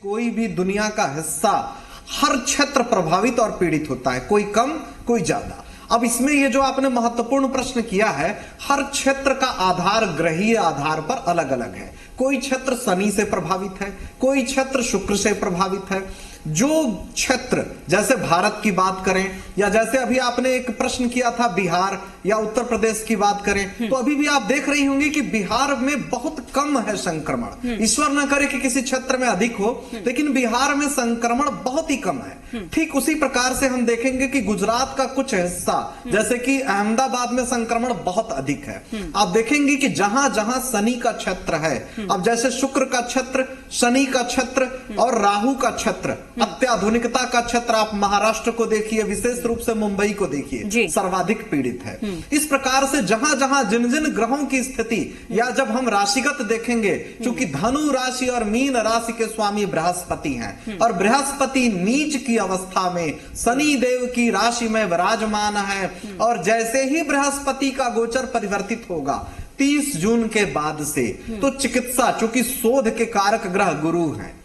कोई भी दुनिया का हिस्सा हर क्षेत्र प्रभावित और पीड़ित होता है, कोई कम कोई ज्यादा। अब इसमें ये जो आपने महत्वपूर्ण प्रश्न किया है, हर क्षेत्र का आधार ग्रहीय आधार पर अलग अलग है। कोई क्षेत्र शनि से प्रभावित है, कोई क्षेत्र शुक्र से प्रभावित है। जो क्षेत्र, जैसे भारत की बात करें या जैसे अभी आपने एक प्रश्न किया था बिहार या उत्तर प्रदेश की बात करें, तो अभी भी आप देख रही होंगी कि बिहार में बहुत कम है संक्रमण। ईश्वर न करे कि किसी क्षेत्र में अधिक हो, लेकिन बिहार में संक्रमण बहुत ही कम है। ठीक उसी प्रकार से हम देखेंगे कि गुजरात का कुछ हिस्सा, जैसे कि अहमदाबाद में संक्रमण बहुत अधिक है। आप देखेंगे कि जहां जहां शनि का क्षेत्र है, अब जैसे शुक्र का क्षेत्र, शनि का क्षेत्र और राहु का क्षेत्र, अत्याधुनिकता का क्षेत्र, आप महाराष्ट्र को देखिए, विशेष रूप से मुंबई को देखिए, सर्वाधिक पीड़ित है। इस प्रकार से जहां जहां जिन जिन ग्रहों की स्थिति, या जब हम राशिगत देखेंगे, क्योंकि धनु राशि और मीन राशि के स्वामी बृहस्पति हैं, और बृहस्पति नीच की अवस्था में शनि देव की राशि में विराजमान है, और जैसे ही बृहस्पति का गोचर परिवर्तित होगा 30 जून के बाद से, तो चिकित्सा, चूंकि शोध के कारक ग्रह गुरु हैं,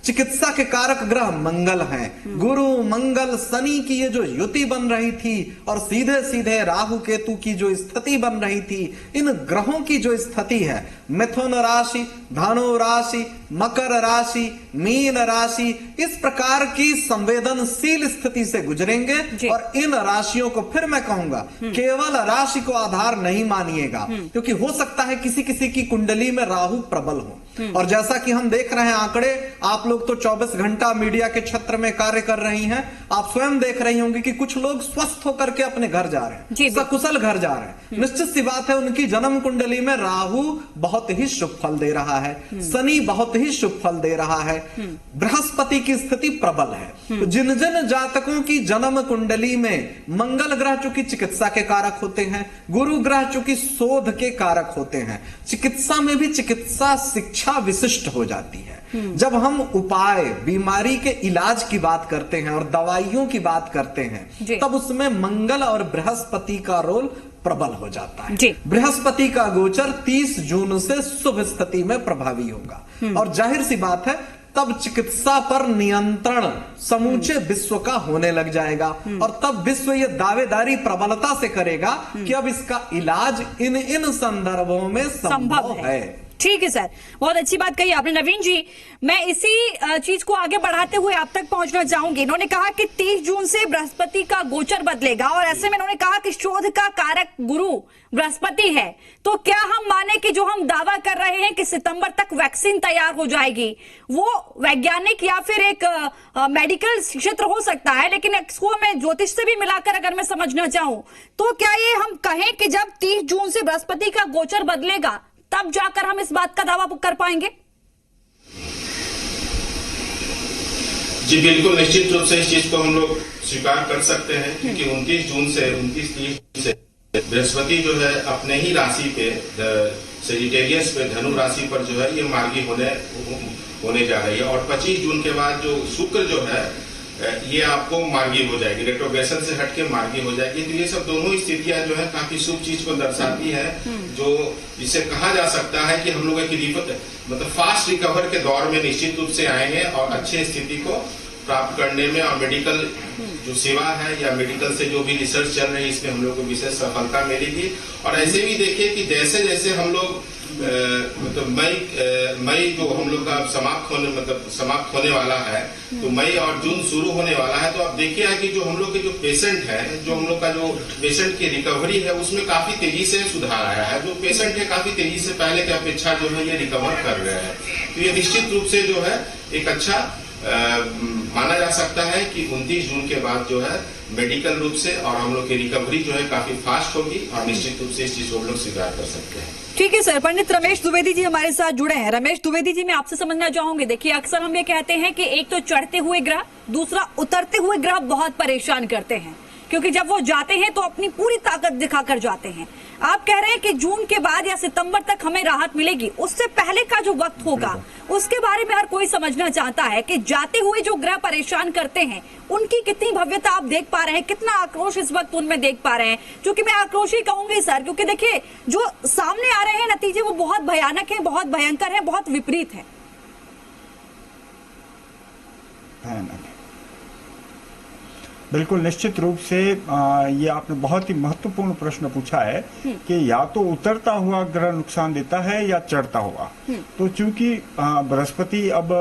चिकित्सा के कारक ग्रह मंगल हैं, गुरु मंगल शनि की ये जो युति बन रही थी और सीधे सीधे राहु केतु की जो स्थिति बन रही थी, इन ग्रहों की जो स्थिति है, मिथुन राशि, धनु राशि, मकर राशि, मीन राशि, इस प्रकार की संवेदनशील स्थिति से गुजरेंगे। और इन राशियों को फिर मैं कहूंगा, केवल राशि को आधार नहीं मानिएगा, क्योंकि हो सकता है किसी किसी की कुंडली में राहु प्रबल हो, और जैसा कि हम देख रहे हैं आंकड़े, आप लोग तो 24 घंटा मीडिया के क्षेत्र में कार्य कर रही हैं, आप स्वयं देख रही होंगी कि कुछ लोग स्वस्थ होकर के अपने घर जा रहे हैं, सकुशल घर जा रहे हैं। निश्चित सी बात है, उनकी जन्म कुंडली में राहु बहुत ही शुभ फल दे रहा है, शनि बहुत ही शुभ फल दे रहा है, बृहस्पति की स्थिति प्रबल है। तो जिन जिन जातकों की जन्म कुंडली में मंगल ग्रह चूंकि चिकित्सा के कारक होते हैं, गुरु ग्रह चूंकि शोध के कारक होते हैं, चिकित्सा में भी चिकित्सा शिक्षा विशिष्ट हो जाती है। जब हम उपाय, बीमारी के इलाज की बात करते हैं और दवाइयों की बात करते हैं, तब उसमें मंगल और बृहस्पति का रोल प्रबल हो जाता है। बृहस्पति का गोचर 30 जून से शुभ स्थिति में प्रभावी होगा, और जाहिर सी बात है तब चिकित्सा पर नियंत्रण समूचे विश्व का होने लग जाएगा, और तब विश्व ये दावेदारी प्रबलता से करेगा कि अब इसका इलाज इन इन संदर्भों में संभव है। ठीक है सर, बहुत अच्छी बात कही आपने। नवीन जी, मैं इसी चीज को आगे बढ़ाते हुए आप तक पहुंचना चाहूंगी। इन्होंने कहा कि 30 जून से बृहस्पति का गोचर बदलेगा, और ऐसे में इन्होंने कहा कि शोध का कारक गुरु बृहस्पति है। तो क्या हम माने कि जो हम दावा कर रहे हैं कि सितंबर तक वैक्सीन तैयार हो जाएगी, वो वैज्ञानिक या फिर एक मेडिकल क्षेत्र हो सकता है, लेकिन इसको मैं ज्योतिष से भी मिलाकर अगर मैं समझना चाहूं, तो क्या ये हम कहें कि जब 30 जून से बृहस्पति का गोचर बदलेगा तब जाकर हम इस बात का दावा कर पाएंगे? जी बिल्कुल, निश्चित रूप से इस चीज को हम लोग स्वीकार कर सकते हैं, क्योंकि 29 जून से 29-30 से बृहस्पति जो है अपने ही राशि पे, सेजिटेरियस पे, धनु राशि पर जो है ये मार्गी होने जा रही है, और 25 जून के बाद जो शुक्र जो है ये आपको मार्गी हो जाएगी, रेट्रोग्रेशन से हटके मार्गी हो जाएगी। तो ये सब दोनों स्थितियां जो है काफी शुभ चीज को दर्शाती है, जो जिसे कहा जा सकता है कि हम लोग एक मतलब फास्ट रिकवर के दौर में निश्चित रूप से आएंगे, और अच्छे स्थिति को प्राप्त करने में, और मेडिकल जो सेवा है या मेडिकल से जो भी रिसर्च चल रही है, इसमें हम लोग को विशेष सफलता मिलेगी। और ऐसे भी देखिए कि जैसे जैसे हम लोग मतलब मई जो हम लोग का समाप्त होने वाला है, तो मई और जून शुरू होने वाला है, तो आप देखिए कि जो हम लोग के जो पेशेंट है, जो हम लोग का जो पेशेंट की रिकवरी है, उसमें काफी तेजी से सुधार आया है। जो पेशेंट है काफी तेजी से पहले की अपेक्षा जो है ये रिकवर कर रहे हैं, तो ये निश्चित रूप से जो है एक अच्छा माना जा सकता है कि 29 जून के बाद जो है मेडिकल रूप से और हम लोग की रिकवरी जो है काफी फास्ट होगी, और निश्चित रूप से इस चीज को हम लोग स्वीकार कर सकते हैं। ठीक है सर। पंडित रमेश द्विवेदी जी हमारे साथ जुड़े हैं। रमेश द्विवेदी जी, मैं आपसे समझना चाहूंगी, देखिए अक्सर हम ये कहते हैं कि एक तो चढ़ते हुए ग्रह, दूसरा उतरते हुए ग्रह बहुत परेशान करते हैं, क्योंकि जब वो जाते हैं तो अपनी पूरी ताकत दिखाकर जाते हैं। आप कह रहे हैं कि जून के बाद या सितंबर तक हमें राहत मिलेगी, उससे पहले का जो वक्त होगा उसके बारे में हर कोई समझना चाहता है कि जाते हुए जो ग्रह परेशान करते हैं उनकी कितनी भव्यता आप देख पा रहे हैं, कितना आक्रोश इस वक्त उनमें देख पा रहे हैं। क्योंकि मैं आक्रोश ही कहूंगी सर, क्योंकि देखिए जो सामने आ रहे हैं नतीजे वो बहुत भयानक है, बहुत भयंकर है, बहुत विपरीत है। भयानक है। बिल्कुल निश्चित रूप से ये आपने बहुत ही महत्वपूर्ण प्रश्न पूछा है कि या तो उतरता हुआ ग्रह नुकसान देता है या चढ़ता हुआ। तो चूंकि बृहस्पति अब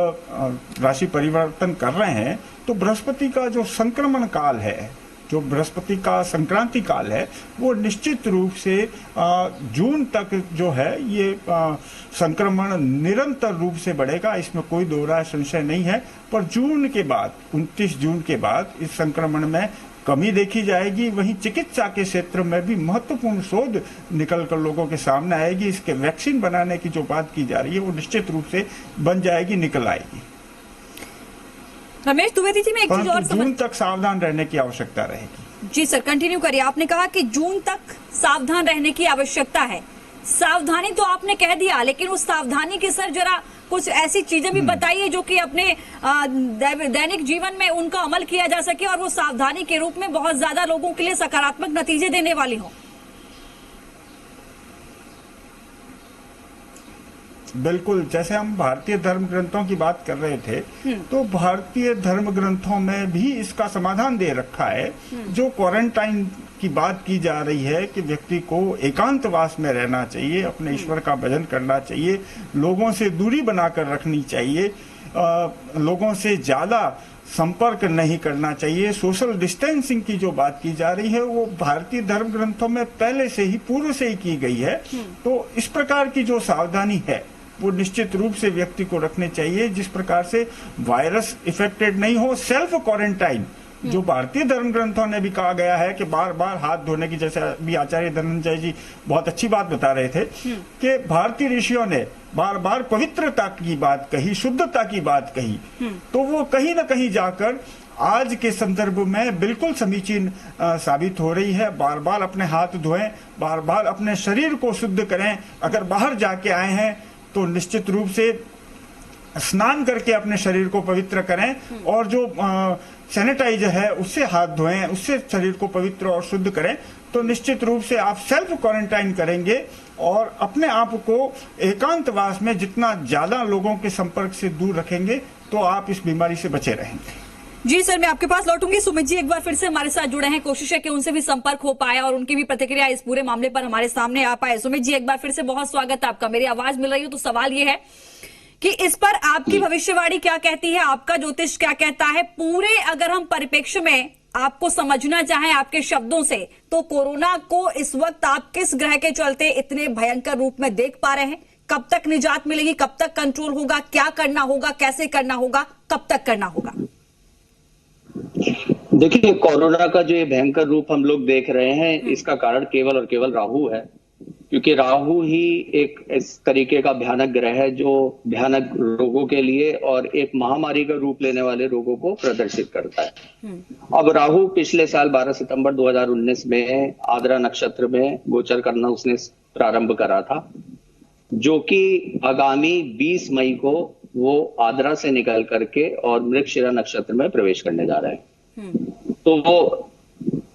राशि परिवर्तन कर रहे हैं, तो बृहस्पति का जो संक्रमण काल है, जो बृहस्पति का संक्रांति काल है, वो निश्चित रूप से जून तक जो है ये संक्रमण निरंतर रूप से बढ़ेगा, इसमें कोई दो राय संशय नहीं है। पर जून के बाद 29 जून के बाद इस संक्रमण में कमी देखी जाएगी। वहीं चिकित्सा के क्षेत्र में भी महत्वपूर्ण शोध निकल कर लोगों के सामने आएगी। इसके वैक्सीन बनाने की जो बात की जा रही है वो निश्चित रूप से बन जाएगी, निकल आएगी। रमेश द्विवेदी जी, मैं एक चीज और जून तक सावधान रहने की आवश्यकता रहेगी। जी सर, कंटिन्यू करिए। आपने कहा कि जून तक सावधान रहने की आवश्यकता है। सावधानी तो आपने कह दिया, लेकिन उस सावधानी के सर जरा कुछ ऐसी चीजें भी बताइए जो कि अपने दैनिक जीवन में उनका अमल किया जा सके और वो सावधानी के रूप में बहुत ज्यादा लोगों के लिए सकारात्मक नतीजे देने वाली हो। बिल्कुल, जैसे हम भारतीय धर्म ग्रंथों की बात कर रहे थे, तो भारतीय धर्म ग्रंथों में भी इसका समाधान दे रखा है। जो क्वारंटाइन की बात की जा रही है कि व्यक्ति को एकांतवास में रहना चाहिए, अपने ईश्वर का भजन करना चाहिए, लोगों से दूरी बनाकर रखनी चाहिए, लोगों से ज्यादा संपर्क नहीं करना चाहिए, सोशल डिस्टेंसिंग की जो बात की जा रही है वो भारतीय धर्म ग्रंथों में पहले से ही, पूर्व से ही की गई है। तो इस प्रकार की जो सावधानी है वो निश्चित रूप से व्यक्ति को रखने चाहिए, जिस प्रकार से वायरस इफेक्टेड नहीं हो। सेल्फ क्वारंटाइन जो भारतीय धर्म ग्रंथों ने भी कहा गया है कि बार बार हाथ धोने की, जैसे अभी आचार्य धनंजय जी बहुत अच्छी बात बता रहे थे कि भारतीय ऋषियों ने बार बार पवित्रता की बात कही, शुद्धता की बात कही, तो वो कहीं ना कहीं जाकर आज के संदर्भ में बिल्कुल समीचीन साबित हो रही है। बार बार अपने हाथ धोएं, बार बार अपने शरीर को शुद्ध करें। अगर बाहर जाके आए हैं तो निश्चित रूप से स्नान करके अपने शरीर को पवित्र करें और जो सैनिटाइजर है उससे हाथ धोएं, उससे शरीर को पवित्र और शुद्ध करें। तो निश्चित रूप से आप सेल्फ क्वारंटाइन करेंगे और अपने आप को एकांतवास में जितना ज्यादा लोगों के संपर्क से दूर रखेंगे तो आप इस बीमारी से बचे रहेंगे। जी सर, मैं आपके पास लौटूंगी। सुमित जी एक बार फिर से हमारे साथ जुड़े हैं, कोशिश है कि उनसे भी संपर्क हो पाए और उनकी भी प्रतिक्रिया इस पूरे मामले पर हमारे सामने आ पाए। सुमित जी एक बार फिर से बहुत स्वागत है आपका। मेरी आवाज मिल रही हो? तो सवाल ये है कि इस पर आपकी भविष्यवाणी क्या कहती है, आपका ज्योतिष क्या कहता है? पूरे अगर हम परिप्रेक्ष्य में आपको समझना चाहें आपके शब्दों से, तो कोरोना को इस वक्त आप किस ग्रह के चलते इतने भयंकर रूप में देख पा रहे हैं? कब तक निजात मिलेगी? कब तक कंट्रोल होगा? क्या करना होगा? कैसे करना होगा? कब तक करना होगा? देखिए, कोरोना का जो ये भयंकर रूप हम लोग देख रहे हैं, इसका कारण केवल और केवल राहु है। क्योंकि राहु ही एक इस तरीके का भयानक ग्रह है जो भयानक रोगों के लिए और एक महामारी का रूप लेने वाले रोगों को प्रदर्शित करता है। अब राहु पिछले साल 12 सितंबर 2019 में आद्रा नक्षत्र में गोचर करना उसने प्रारंभ करा था, जो कि आगामी 20 मई को वो आद्रा से निकल करके और मृगशिरा नक्षत्र में प्रवेश करने जा रहा है। तो वो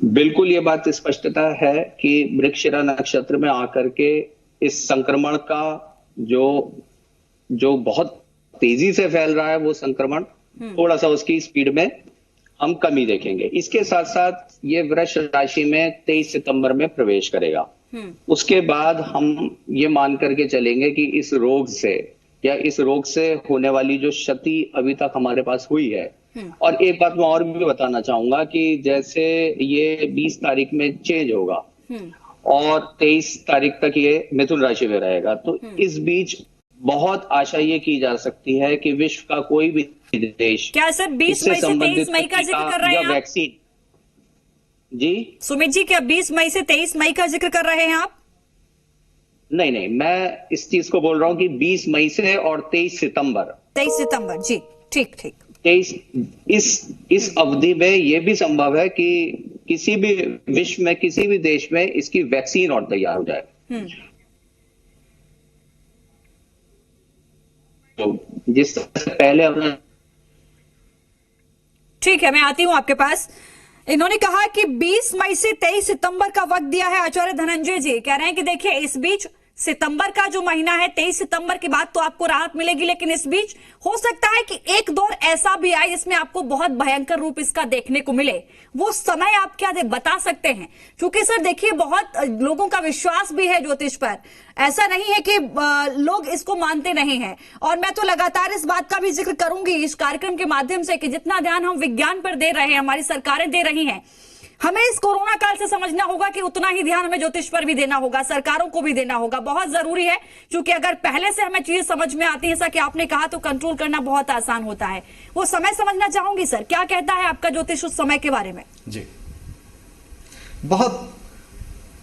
बिल्कुल ये बात स्पष्टता है कि मृगशिरा नक्षत्र में आकर के इस संक्रमण का जो बहुत तेजी से फैल रहा है, वो संक्रमण थोड़ा सा उसकी स्पीड में हम कमी देखेंगे। इसके साथ साथ ये वृष राशि में 23 सितंबर में प्रवेश करेगा। उसके बाद हम ये मान करके चलेंगे कि इस रोग से या इस रोग से होने वाली जो क्षति अभी तक हमारे पास हुई है। और एक बात मैं और भी बताना चाहूंगा कि जैसे ये 20 तारीख में चेंज होगा और 23 तारीख तक ये मिथुन राशि में रहेगा, तो इस बीच बहुत आशा ये की जा सकती है कि विश्व का कोई भी देश, क्या सर 20 मई से 23 मई का जिक्र कर रहे हैं आप? वैक्सीन जी सुमित जी, क्या 20 मई से 23 मई का जिक्र कर रहे हैं आप? नहीं, मैं इस चीज को बोल रहा हूं कि 20 मई से और 23 सितंबर 23 सितंबर, जी ठीक। 23 इस अवधि में यह भी संभव है कि किसी भी विश्व में किसी भी देश में इसकी वैक्सीन और तैयार हो जाए। तो जिस तरह से पहले हमने, ठीक है, मैं आती हूं आपके पास। इन्होंने कहा कि 20 मई से 23 सितंबर का वक्त दिया है आचार्य धनंजय जी। कह रहे हैं कि देखिए इस बीच सितंबर का जो महीना है 23 सितंबर के बाद तो आपको राहत मिलेगी, लेकिन इस बीच हो सकता है कि एक दौर ऐसा भी आए जिसमें आपको बहुत भयंकर रूप इसका देखने को मिले। वो समय आप क्या बता सकते हैं? क्योंकि सर देखिए, बहुत लोगों का विश्वास भी है ज्योतिष पर, ऐसा नहीं है कि लोग इसको मानते नहीं हैं। और मैं तो लगातार इस बात का भी जिक्र करूंगी इस कार्यक्रम के माध्यम से कि जितना ध्यान हम विज्ञान पर दे रहे हैं, हमारी सरकारें दे रही हैं, हमें इस कोरोना काल से समझना होगा कि उतना ही ध्यान हमें ज्योतिष पर भी देना होगा, सरकारों को भी देना होगा। बहुत जरूरी है, क्योंकि अगर पहले से हमें चीजें समझ में आती है, जैसा कि आपने कहा, तो कंट्रोल करना बहुत आसान होता है। वो समय समझना चाहूंगी सर, क्या कहता है आपका ज्योतिष उस समय के बारे में? जी, बहुत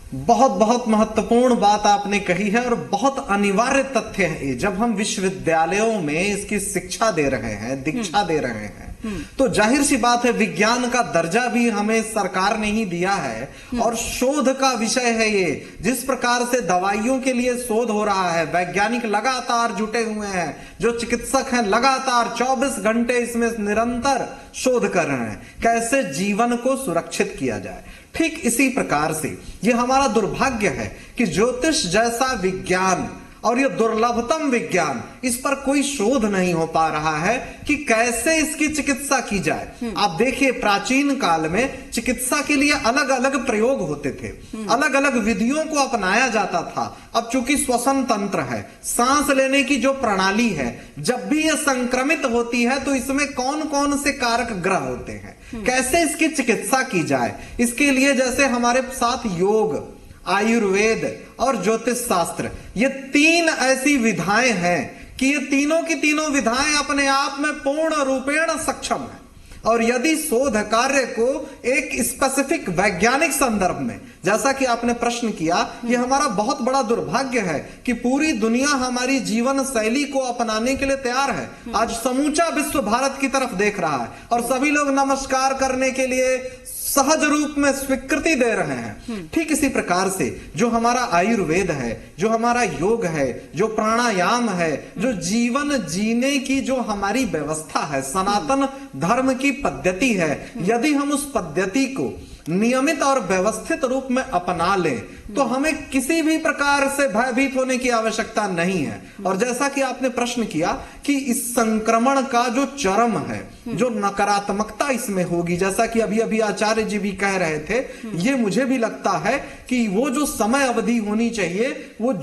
बहुत बहुत महत्वपूर्ण बात आपने कही है और बहुत अनिवार्य तथ्य है। जब हम विश्वविद्यालयों में इसकी शिक्षा दे रहे हैं, दीक्षा दे रहे हैं, तो जाहिर सी बात है विज्ञान का दर्जा भी हमें सरकार ने ही दिया है और शोध का विषय है ये। जिस प्रकार से दवाइयों के लिए शोध हो रहा है, वैज्ञानिक लगातार जुटे हुए हैं, जो चिकित्सक हैं लगातार 24 घंटे इसमें निरंतर शोध कर रहे हैं कैसे जीवन को सुरक्षित किया जाए। ठीक इसी प्रकार से ये हमारा दुर्भाग्य है कि ज्योतिष जैसा विज्ञान और ये दुर्लभतम विज्ञान, इस पर कोई शोध नहीं हो पा रहा है कि कैसे इसकी चिकित्सा की जाए। आप देखिए, प्राचीन काल में चिकित्सा के लिए अलग अलग प्रयोग होते थे, अलग अलग विधियों को अपनाया जाता था। अब चूंकि श्वसन तंत्र है, सांस लेने की जो प्रणाली है, जब भी ये संक्रमित होती है तो इसमें कौन कौन से कारक ग्रह होते हैं, कैसे इसकी चिकित्सा की जाए, इसके लिए जैसे हमारे साथ योग, आयुर्वेद और ज्योतिष शास्त्र, ये तीन ऐसी विधाएं हैं कि ये तीनों की तीनों विधाएं अपने आप में पूर्ण रूपेण सक्षम है। और यदि शोध कार्य को एक स्पेसिफिक वैज्ञानिक संदर्भ में, जैसा कि आपने प्रश्न किया, यह हमारा बहुत बड़ा दुर्भाग्य है कि पूरी दुनिया हमारी जीवन शैली को अपनाने के लिए तैयार है। आज समूचा विश्व भारत की तरफ देख रहा है और सभी लोग नमस्कार करने के लिए सहज रूप में स्वीकृति दे रहे हैं। ठीक इसी प्रकार से जो हमारा आयुर्वेद है, जो हमारा योग है, जो प्राणायाम है, जो जीवन जीने की जो हमारी व्यवस्था है, सनातन धर्म की पद्धति है, यदि हम उस पद्धति को नियमित और व्यवस्थित रूप में अपना लें तो हमें किसी भी प्रकार से भयभीत होने की आवश्यकता नहीं है। और जैसा कि आपने प्रश्न किया कि इस संक्रमण का जो चरम है, जो नकारात्मकता इसमें होगी, जैसा कि अभी अभी आचार्य जी भी कह रहे थे, ये मुझे भी लगता है कि वो जो समय अवधि होनी चाहिए वो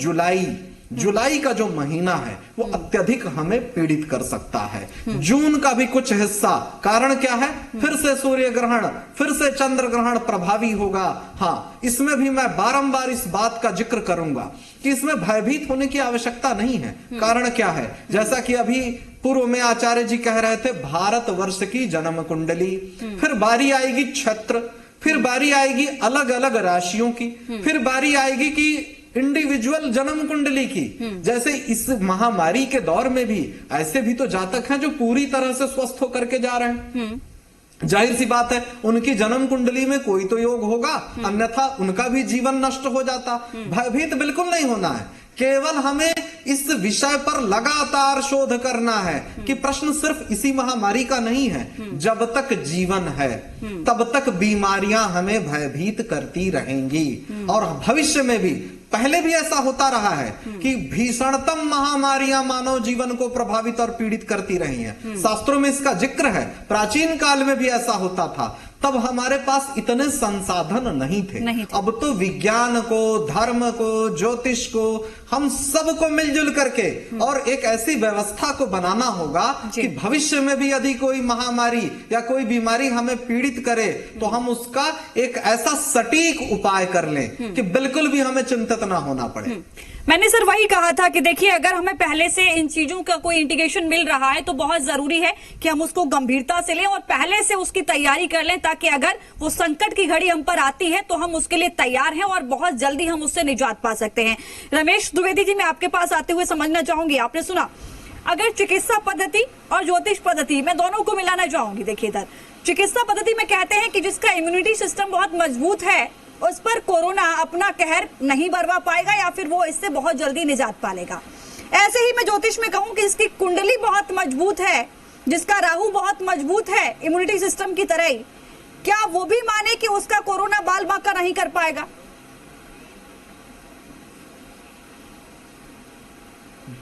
जुलाई का जो महीना है वो अत्यधिक हमें पीड़ित कर सकता है। जून का भी कुछ हिस्सा, कारण क्या है, फिर से सूर्य ग्रहण, फिर से चंद्र ग्रहण प्रभावी होगा। हाँ, इसमें भी मैं बारंबार इस बात का जिक्र करूंगा कि इसमें भयभीत होने की आवश्यकता नहीं है। कारण क्या है, जैसा कि अभी पूर्व में आचार्य जी कह रहे थे, भारत वर्ष की जन्म कुंडली, फिर बारी आएगी क्षेत्र, फिर बारी आएगी अलग अलग राशियों की, फिर बारी आएगी कि इंडिविजुअल जन्म कुंडली की। जैसे इस महामारी के दौर में भी ऐसे भी तो जातक हैं जो पूरी तरह से स्वस्थ होकर के जा रहे हैं। जाहिर सी बात है उनकी जन्म कुंडली में कोई तो योग होगा, अन्यथा उनका भी जीवन नष्ट हो जाता। भयभीत बिल्कुल नहीं होना है, केवल हमें इस विषय पर लगातार शोध करना है कि प्रश्न सिर्फ इसी महामारी का नहीं है। जब तक जीवन है तब तक बीमारियां हमें भयभीत करती रहेंगी और भविष्य में भी, पहले भी ऐसा होता रहा है कि भीषणतम महामारियां मानव जीवन को प्रभावित और पीड़ित करती रही हैं। शास्त्रों में इसका जिक्र है, प्राचीन काल में भी ऐसा होता था। तब हमारे पास इतने संसाधन नहीं थे। अब तो विज्ञान को, धर्म को, ज्योतिष को, हम सबको मिलजुल करके और एक ऐसी व्यवस्था को बनाना होगा कि भविष्य में भी यदि कोई महामारी या कोई बीमारी हमें पीड़ित करे तो हम उसका एक ऐसा सटीक उपाय कर लें कि बिल्कुल भी हमें चिंतित ना होना पड़े। मैंने सर वही कहा था कि देखिए, अगर हमें पहले से इन चीजों का कोई इंडिकेशन मिल रहा है तो बहुत जरूरी है कि हम उसको गंभीरता से लें और पहले से उसकी तैयारी कर लें, ताकि अगर वो संकट की घड़ी हम पर आती है तो हम उसके लिए तैयार हैं और बहुत जल्दी हम उससे निजात पा सकते हैं। रमेश द्विवेदी जी, मैं आपके पास आते हुए समझना चाहूंगी, आपने सुना, अगर चिकित्सा पद्धति और ज्योतिष पद्धति, मैं दोनों को मिलाना चाहूंगी। देखिए, इधर चिकित्सा पद्धति में कहते हैं कि जिसका इम्यूनिटी सिस्टम बहुत मजबूत है उस पर कोरोना अपना कहर नहीं बरवा पाएगा या फिर वो इससे बहुत जल्दी निजात पा लेगा। ऐसे ही मैं ज्योतिष में कहूं कि इसकी कुंडली बहुत मजबूत है, जिसका राहु बहुत मजबूत है इम्यूनिटी सिस्टम की तरह ही, क्या वो भी माने कि उसका कोरोना बाल बांका नहीं कर पाएगा?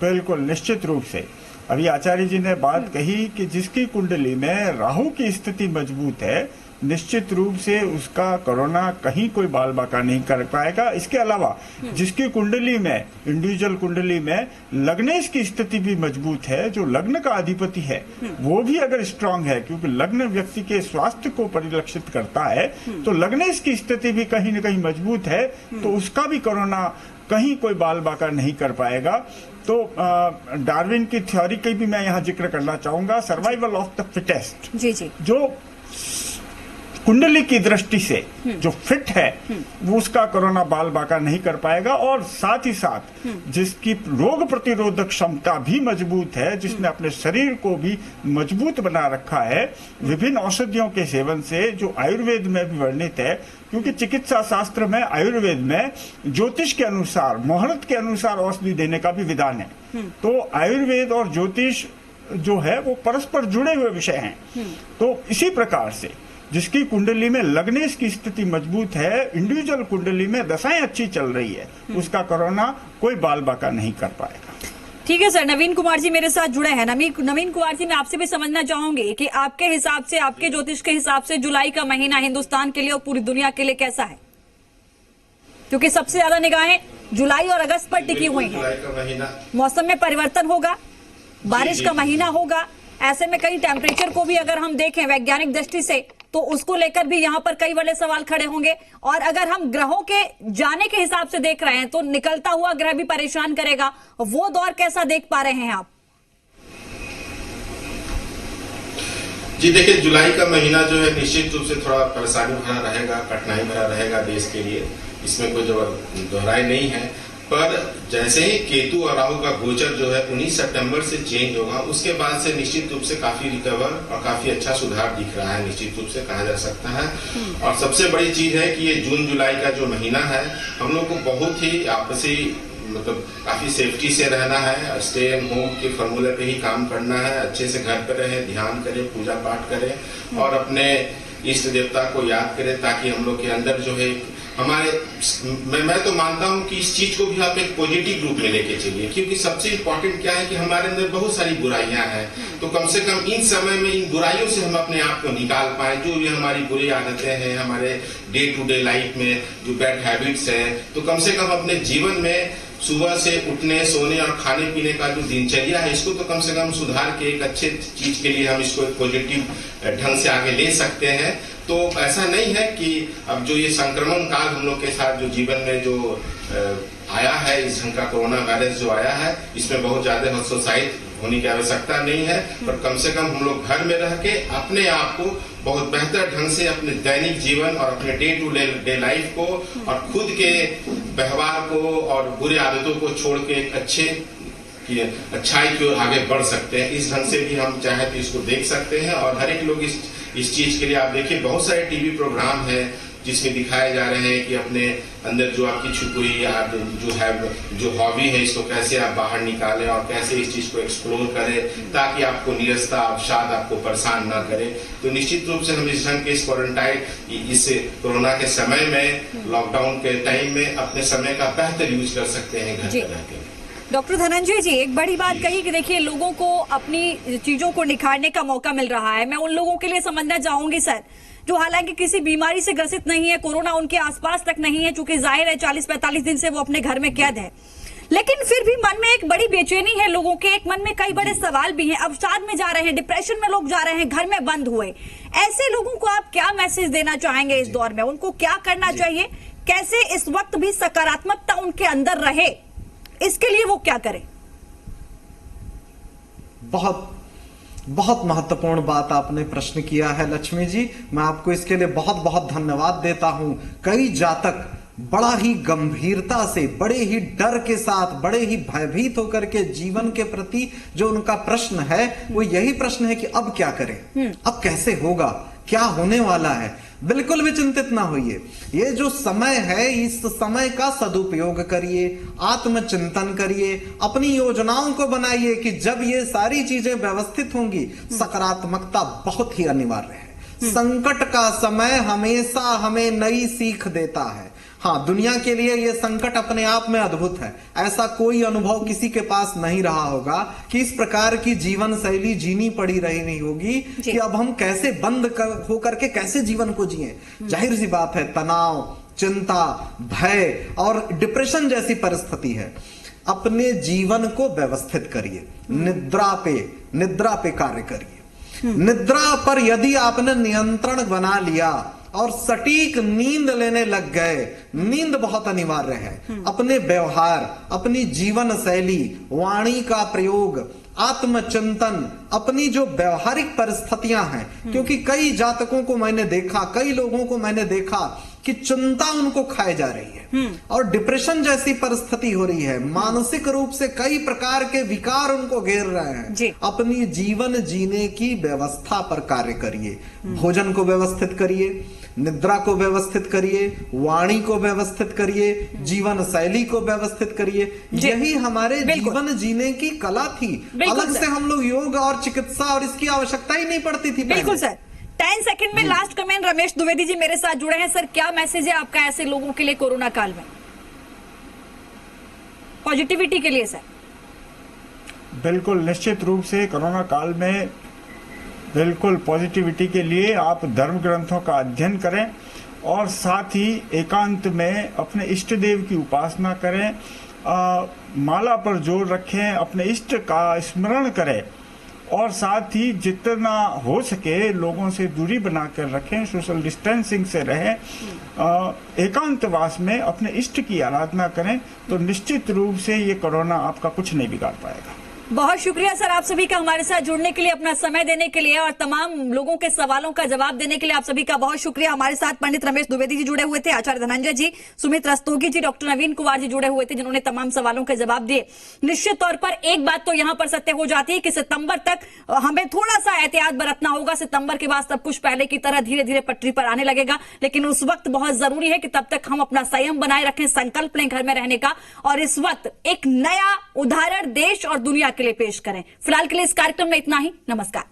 बिल्कुल, निश्चित रूप से। अभी आचार्य जी ने बात कही कि जिसकी कुंडली में राहु की स्थिति मजबूत है, निश्चित रूप से उसका कोरोना कहीं कोई बाल बाका नहीं कर पाएगा। इसके अलावा जिसकी कुंडली में, इंडिविजुअल कुंडली में लग्नेश की स्थिति भी मजबूत है, जो लग्न का अधिपति है वो भी अगर स्ट्रांग है, क्योंकि लग्न व्यक्ति के स्वास्थ्य को परिलक्षित करता है, तो लग्नेश की स्थिति भी कहीं न कहीं मजबूत है, तो उसका भी कोरोना कहीं कोई बाल बाका नहीं कर पाएगा। तो डार्विन की थ्योरी की भी मैं यहाँ जिक्र करना चाहूंगा, सर्वाइवल ऑफ द फिटेस्ट। जी जी। जो कुंडली की दृष्टि से जो फिट है वो उसका कोरोना बाल बाका नहीं कर पाएगा, और साथ ही साथ जिसकी रोग प्रतिरोधक क्षमता भी मजबूत है, जिसने अपने शरीर को भी मजबूत बना रखा है विभिन्न औषधियों के सेवन से, जो आयुर्वेद में भी वर्णित है, क्योंकि चिकित्सा शास्त्र में, आयुर्वेद में ज्योतिष के अनुसार, मुहूर्त के अनुसार औषधि देने का भी विधान है। तो आयुर्वेद और ज्योतिष जो है वो परस्पर जुड़े हुए विषय हैं। तो इसी प्रकार से जिसकी कुंडली में लग्नेश की स्थिति मजबूत है, इंडिविजुअल कुंडली में दशाएं अच्छी चल रही है, उसका कोरोना कोई बाल बाका नहीं कर पाएगा। ठीक है सर, नवीन कुमार जी मेरे साथ जुड़े हैं। नवीन कुमार जी, मैं आपसे भी समझना चाहूंगी कि आपके हिसाब से, आपके ज्योतिष के हिसाब से जुलाई का महीना हिंदुस्तान के लिए और पूरी दुनिया के लिए कैसा है? क्योंकि सबसे ज्यादा निगाहें जुलाई और अगस्त पर टिकी हुई हैं। जुलाई का महीना, मौसम में परिवर्तन होगा, बारिश का महीना होगा, ऐसे में कहीं टेम्परेचर को भी अगर हम देखें वैज्ञानिक दृष्टि से, तो उसको लेकर भी यहाँ पर कई बड़े सवाल खड़े होंगे। और अगर हम ग्रहों के जाने के हिसाब से देख रहे हैं तो निकलता हुआ ग्रह भी परेशान करेगा, वो दौर कैसा देख पा रहे हैं आप? जी देखिए, जुलाई का महीना जो है निश्चित रूप से थोड़ा परेशानी भरा रहेगा, कठिनाई भरा रहेगा देश के लिए, इसमें कोई दोहराई नहीं है। पर जैसे ही केतु और राहु का गोचर जो है 19 सितंबर से चेंज होगा, उसके बाद से निश्चित रूप से काफी रिकवर और काफी अच्छा सुधार दिख रहा है, निश्चित रूप से कहा जा सकता है। और सबसे बड़ी चीज है कि ये जून जुलाई का जो महीना है, हम लोग को बहुत ही आपसी मतलब काफी सेफ्टी से रहना है, स्टे एट होम के फॉर्मूले पे ही काम करना है, अच्छे से घर पे रहें, ध्यान करें, पूजा पाठ करें और अपने इष्ट देवता को याद करें, ताकि हम लोग के अंदर जो है हमारे, मैं तो मानता हूं कि इस चीज को भी आप एक पॉजिटिव रूप में लेके चलिए, क्योंकि सबसे इम्पोर्टेंट क्या है कि हमारे अंदर बहुत सारी बुराइयां हैं, तो कम से कम इन समय में इन बुराइयों से हम अपने आप को निकाल पाए। जो भी हमारी बुरी आदतें हैं, हमारे डे टू डे लाइफ में जो बैड हैबिट्स हैं, तो कम से कम अपने जीवन में सुबह से उठने, सोने और खाने पीने का जो दिनचर्या है, इसको तो कम से कम सुधार के एक अच्छे चीज के लिए हम इसको एक पॉजिटिव ढंग से आगे ले सकते हैं। तो ऐसा नहीं है कि अब जो ये संक्रमण काल हम लोग के साथ जो जीवन में जो आया है, इस ढंग का कोरोना वायरस जो आया है, इसमें बहुत ज्यादा हतोत्साहित होने की आवश्यकता नहीं है, पर कम से कम हम लोग घर में रह के अपने आप को बहुत बेहतर ढंग से अपने दैनिक जीवन और अपने डे टू डे लाइफ को और खुद के व्यवहार को और बुरी आदतों को छोड़ के एक अच्छाई की ओर आगे बढ़ सकते हैं। इस ढंग से भी हम चाहे तो इसको देख सकते हैं। और हर एक लोग इस चीज के लिए, आप देखिए बहुत सारे टीवी प्रोग्राम हैं जिसमें दिखाए जा रहे हैं कि अपने अंदर जो आपकी छुपी या जो हॉबी है, इसको कैसे आप बाहर निकालें और कैसे इस चीज को एक्सप्लोर करें, ताकि आपको नीरसता, अवसाद आपको परेशान ना करे। तो निश्चित रूप से हम इस ढंग के इस क्वारंटाइन, इस कोरोना के समय में, लॉकडाउन के टाइम में अपने समय का बेहतर यूज कर सकते हैं घर पर रहकर। डॉक्टर धनंजय जी, एक बड़ी बात कही कि देखिए लोगों को अपनी चीजों को निखारने का मौका मिल रहा है। मैं उन लोगों के लिए समझना चाहूंगी सर, जो हालांकि किसी बीमारी से ग्रसित नहीं है, कोरोना उनके आसपास तक नहीं है, चूंकि जाहिर है 40-45 दिन से वो अपने घर में कैद है, लेकिन फिर भी मन में एक बड़ी बेचैनी है लोगों के, एक मन में कई बड़े सवाल भी हैं, अवसाद में जा रहे हैं, डिप्रेशन में लोग जा रहे हैं, घर में बंद हुए। ऐसे लोगों को आप क्या मैसेज देना चाहेंगे इस दौर में? उनको क्या करना चाहिए? कैसे इस वक्त भी सकारात्मकता उनके अंदर रहे, इसके लिए वो क्या करें? बहुत महत्वपूर्ण बात आपने प्रश्न किया है लक्ष्मी जी, मैं आपको इसके लिए बहुत बहुत धन्यवाद देता हूं। कई जातक बड़ा ही गंभीरता से, बड़े ही डर के साथ, बड़े ही भयभीत होकर के जीवन के प्रति जो उनका प्रश्न है वो यही प्रश्न है कि अब क्या करें, अब कैसे होगा, क्या होने वाला है। बिल्कुल भी चिंतित ना होइए, ये जो समय है इस समय का सदुपयोग करिए, आत्मचिंतन करिए, अपनी योजनाओं को बनाइए कि जब ये सारी चीजें व्यवस्थित होंगी, सकारात्मकता बहुत ही अनिवार्य है। संकट का समय हमेशा हमें नई सीख देता है, हाँ, दुनिया के लिए ये संकट अपने आप में अद्भुत है। ऐसा कोई अनुभव किसी के पास नहीं रहा होगा कि इस प्रकार की जीवन शैली जीनी पड़ी रही नहीं होगी कि अब हम कैसे बंद होकर के कैसे जीवन को जिए। जाहिर सी बात है, तनाव, चिंता, भय और डिप्रेशन जैसी परिस्थिति है। अपने जीवन को व्यवस्थित करिए, निद्रा पे कार्य करिए। निद्रा पर यदि आपने नियंत्रण बना लिया और सटीक नींद लेने लग गए, नींद बहुत अनिवार्य है। अपने व्यवहार, अपनी जीवन शैली, वाणी का प्रयोग, आत्मचिंतन, अपनी जो व्यवहारिक परिस्थितियां हैं, क्योंकि कई जातकों को मैंने देखा, कई लोगों को मैंने देखा कि चिंता उनको खाए जा रही है और डिप्रेशन जैसी परिस्थिति हो रही है। मानसिक रूप से कई प्रकार के विकार उनको घेर रहे हैं। अपनी जीवन जीने की व्यवस्था पर कार्य करिए। भोजन को व्यवस्थित करिए, निद्रा को व्यवस्थित करिए, वाणी को व्यवस्थित करिए, जीवन शैली को व्यवस्थित करिए। यही हमारे जीवन जीने की कला थी। अलग से हम लोग योग और चिकित्सा और इसकी आवश्यकता ही नहीं पड़ती थी। बिल्कुल सर। 10 सेकंड में लास्ट कमेंट, रमेश द्विवेदी जी मेरे साथ जुड़े हैं। सर, क्या मैसेज है आपका ऐसे लोगों के लिए कोरोना काल में, पॉजिटिविटी के लिए? सर बिल्कुल, निश्चित रूप से कोरोना काल में बिल्कुल पॉजिटिविटी के लिए आप धर्म ग्रंथों का अध्ययन करें और साथ ही एकांत में अपने इष्ट देव की उपासना करें, माला पर जोर रखें, अपने इष्ट का स्मरण करें और साथ ही जितना हो सके लोगों से दूरी बनाकर रखें, सोशल डिस्टेंसिंग से रहें, एकांतवास में अपने इष्ट की आराधना करें, तो निश्चित रूप से ये कोरोना आपका कुछ नहीं बिगाड़ पाएगा। बहुत शुक्रिया सर आप सभी का हमारे साथ जुड़ने के लिए, अपना समय देने के लिए और तमाम लोगों के सवालों का जवाब देने के लिए आप सभी का बहुत शुक्रिया। हमारे साथ पंडित रमेश द्विवेदी जी जुड़े हुए थे, आचार्य धनंजय जी, सुमित रस्तोगी जी, डॉक्टर नवीन कुमार जी जुड़े हुए थे, जिन्होंने तमाम सवालों के जवाब दिए। निश्चित तौर पर एक बात तो यहाँ पर सत्य हो जाती है कि सितंबर तक हमें थोड़ा सा एहतियात बरतना होगा। सितंबर के बाद सब कुछ पहले की तरह धीरे धीरे पटरी पर आने लगेगा, लेकिन उस वक्त बहुत जरूरी है कि तब तक हम अपना संयम बनाए रखें, संकल्प लें घर में रहने का और इस वक्त एक नया उदाहरण देश और दुनिया के लिए पेश करें। फिलहाल के लिए इस कार्यक्रम में इतना ही। नमस्कार।